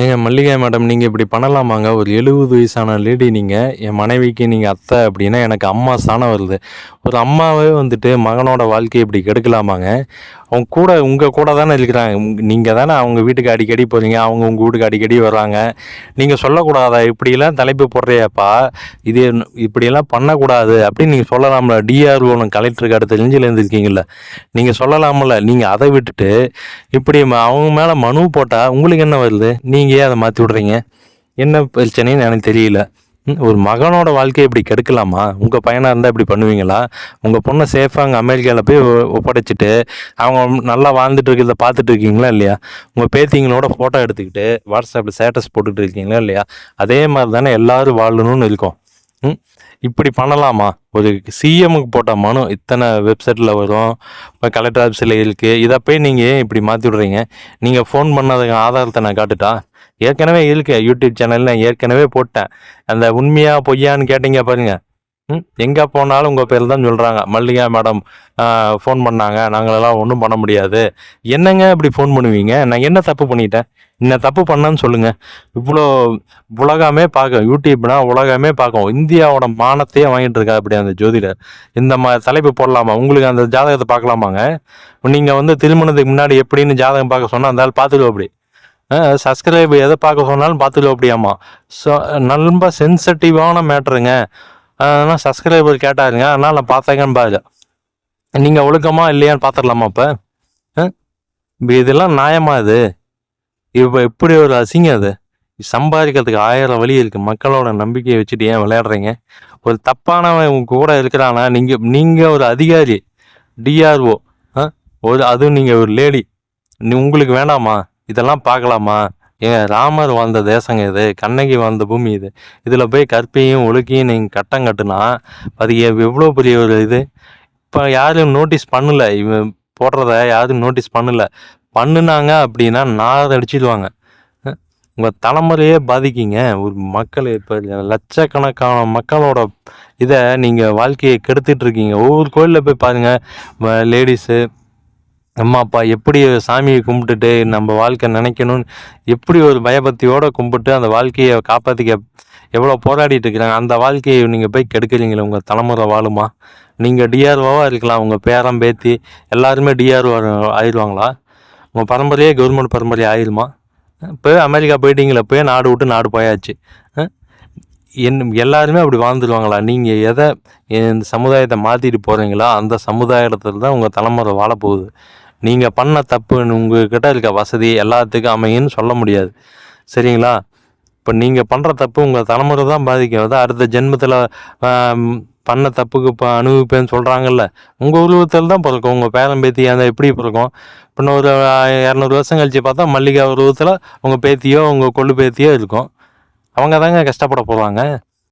ஏங்க மல்லிகா மேடம், நீங்க இப்படி பண்ணலாமாங்க? ஒரு 70 வயசான லேடி நீங்க. என் மனைவிக்கு நீங்க அத்தை அப்படின்னா, எனக்கு அம்மா ஸ்தானம் வருது. ஒரு அம்மாவே வந்துட்டு மகனோட வாழ்க்கைய இப்படி கெடுக்கலாமாங்க? அவங்க கூட உங்க கூட தானே இருக்கிறாங்க. நீங்க தானே அவங்க வீட்டுக்கு அடிக்கடி போறீங்க. அவங்க உங்க வீட்டுக்கு அடிக்கடி வர்றாங்க. நீங்க சொல்லக்கூடாதா? "இப்படியெல்லாம் தலைப்பு போடுறியேப்பா, இது இப்படியெல்லாம் பண்ணக்கூடாது" அப்படின்னு நீங்க சொல்லலாம்ல. டிஆர்ஓ கலெக்டருக்கு அடுத்த ரேஞ்சில இருந்திருக்கீங்கல்ல. நீங்க சொல்லலாம்ல. நீங்க அத விட்டுட்டு, இப்படி அவங்க மேல மனு போட்டா உங்களுக்கு என்ன வருது? நீங்க ஏன் அத மாத்தி விடுறீங்க? என்ன பிரச்சனைன்னு எனக்கு தெரியல. ஒரு மகனோட வாழ்க்கைய இப்படி கெடுக்கலாமா? உங்க பையனா இருந்தா இப்படி பண்ணுவீங்களா? உங்க பொண்ண சேஃபா அங்க அமெரிக்கால போய் ஒப்படைச்சுட்டு, அவங்க நல்லா வாழ்ந்துட்டு இருக்கிறத பார்த்துட்டு இருக்கீங்களா இல்லையா? உங்க பேத்திங்களோட ஃபோட்டோ எடுத்துக்கிட்டு, WhatsAppல ஸ்டேட்டஸ் போட்டுட்டு இருக்கீங்களா இல்லையா? அதே மாரி தானே எல்லாரும் வாழணும்னு இருக்கோம். ம். இப்படி பண்ணலாமா? ஒரு சிஎம்முக்கு போட்ட மனு இத்தனை வெப்சைட்ல வரும். இப்போ கலெக்டர் ஆஃபீஸில் இருக்கு. இதை போய் நீங்கள் ஏன் இப்படி மாற்றி விடுறீங்க? நீங்கள் ஃபோன் பண்ணதுக்கு ஆதாரத்தை நான் காட்டுட்டா? ஏற்கனவே இருக்கு யூடியூப் சேனல்ல நான் ஏற்கனவே போட்டேன். அந்த உண்மையா பொய்யான்னு கேட்டீங்க பாருங்க. எங்கே போனாலும் உங்கள் பேர் தான் சொல்கிறாங்க. மல்லிகா மேடம் ஃபோன் பண்ணாங்க, நாங்களெல்லாம் ஒன்றும் பண்ண முடியாது. என்னங்க இப்படி ஃபோன் பண்ணுவீங்க? நான் என்ன தப்பு பண்ணிட்டேன்? என்ன தப்பு பண்ணேன்னு சொல்லுங்கள். இவ்வளோ உலகமே பார்க்கும். யூடியூப்னா உலகமே பார்க்கும். இந்தியாவோட மானத்தையே வாங்கிட்டு இருக்கா அப்படி அந்த ஜோதிடர். இந்த தலைப்பு போடலாமா? உங்களுக்கு அந்த ஜாதகத்தை பார்க்கலாமாங்க? நீங்கள் வந்து திருமணத்துக்கு முன்னாடி எப்படின்னு ஜாதகம் பார்க்க சொன்னால் அந்த ஆள் பார்த்துக்கோ அப்படி. சப்ஸ்கிரைப் எதை பார்க்க சொன்னாலும் பார்த்துக்கோ அப்படியாமா. ஸோ ரொம்ப சென்சிட்டிவான மேட்ருங்க. அதனால் சப்ஸ்கிரைபர் கேட்டாருங்க, அதனால் நான் பார்த்தேங்கன்னு பாரு. நீங்கள் ஒழுக்கமா இல்லையான்னு பார்த்துடலாமா இப்போ? இதெல்லாம் நியாயமா இது? இப்போ இப்படி ஒரு அசிங்கம் அது. சம்பாதிக்கிறதுக்கு 1000 வழி இருக்கு. மக்களோட நம்பிக்கையை வச்சுட்டு ஏன் விளையாடுறீங்க? ஒரு தப்பானவன் உங்க கூட இருக்கிறானா, நீங்க ஒரு அதிகாரி, டிஆர்ஓ, அதுவும் நீங்க ஒரு லேடி, உங்களுக்கு வேணாமா? இதெல்லாம் பார்க்கலாமா? ஏங்க, ராமர் வாழ்ந்த தேசங்க இது, கண்ணகி வாழ்ந்த பூமி இது. இதில் போய் கற்பியும் ஒழுக்கியும் நீங்கள் கட்டம் கட்டுனா அது எவ்வளோ பெரிய ஒரு இது. இப்போ யாரும் நோட்டீஸ் பண்ணல, இவன் போடுறத யாரும் நோட்டீஸ் பண்ணல. பண்ணுனாங்க அப்படின்னா நார் அடிச்சிடுவாங்க. உங்கள் தலைமுறையே பாதிக்கிங்க. ஒரு மக்கள் இப்போ லட்சக்கணக்கான மக்களோட இதை நீங்கள் வாழ்க்கையை கெடுத்துட்டு இருக்கீங்க. ஒவ்வொரு கோயிலில் போய் பாருங்கள், லேடிஸு அம்மா அப்பா எப்படி சாமியை கும்பிட்டுட்டு நம்ம வாழ்க்கை நினைக்கணும்னு எப்படி ஒரு பயபக்தியோடு கும்பிட்டு அந்த வாழ்க்கையை காப்பாற்றிக்க எவ்வளோ போராடிட்டு இருக்கிறாங்க. அந்த வாழ்க்கையை நீங்கள் போய் கெடுக்கிறீங்களே, உங்கள் தலைமுறை வாழுமா? நீங்கள் டிஆர்ஓவாக இருக்கலாம், உங்கள் பேரம் பேத்தி எல்லாருமே டிஆர்ஓ ஆயிடுவாங்களா? உங்கள் பரம்பரையே கவர்மெண்ட் பரம்பரை ஆயிடுமா? இப்போ அமெரிக்கா போயிட்டீங்களா? போய் நாடு விட்டு நாடு போயாச்சு. எல்லாருமே அப்படி வாழ்ந்துருவாங்களா? நீங்கள் எதை இந்த சமுதாயத்தை மாற்றிட்டு போகிறீங்களா, அந்த சமுதாயத்தில் தான் உங்கள் தலைமுறை வாழப்போகுது. நீங்கள் பண்ண தப்பு உங்ககிட்ட இருக்க வசதி எல்லாத்துக்கும் அமையுன்னு சொல்ல முடியாது, சரிங்களா? இப்போ நீங்கள் பண்ணுற தப்பு உங்கள் தலைமுறை தான் பாதிக்கும். அதான் அடுத்த ஜென்மத்தில் பண்ண தப்புக்கு இப்போ அனுபவிப்பேன்னு சொல்கிறாங்கல்ல, உங்கள் உருவத்தில் தான் பிறக்கும். உங்கள் பேரன் பேத்தி அந்த எப்படி பிறக்கும்? இப்போ ஒரு 200 வருஷம் கழிச்சு பார்த்தா மல்லிகா உருவத்தில் உங்கள் பேத்தியோ உங்கள் கொள்ளு பேத்தியோ இருக்கும். அவங்க தாங்க கஷ்டப்பட போகிறாங்க.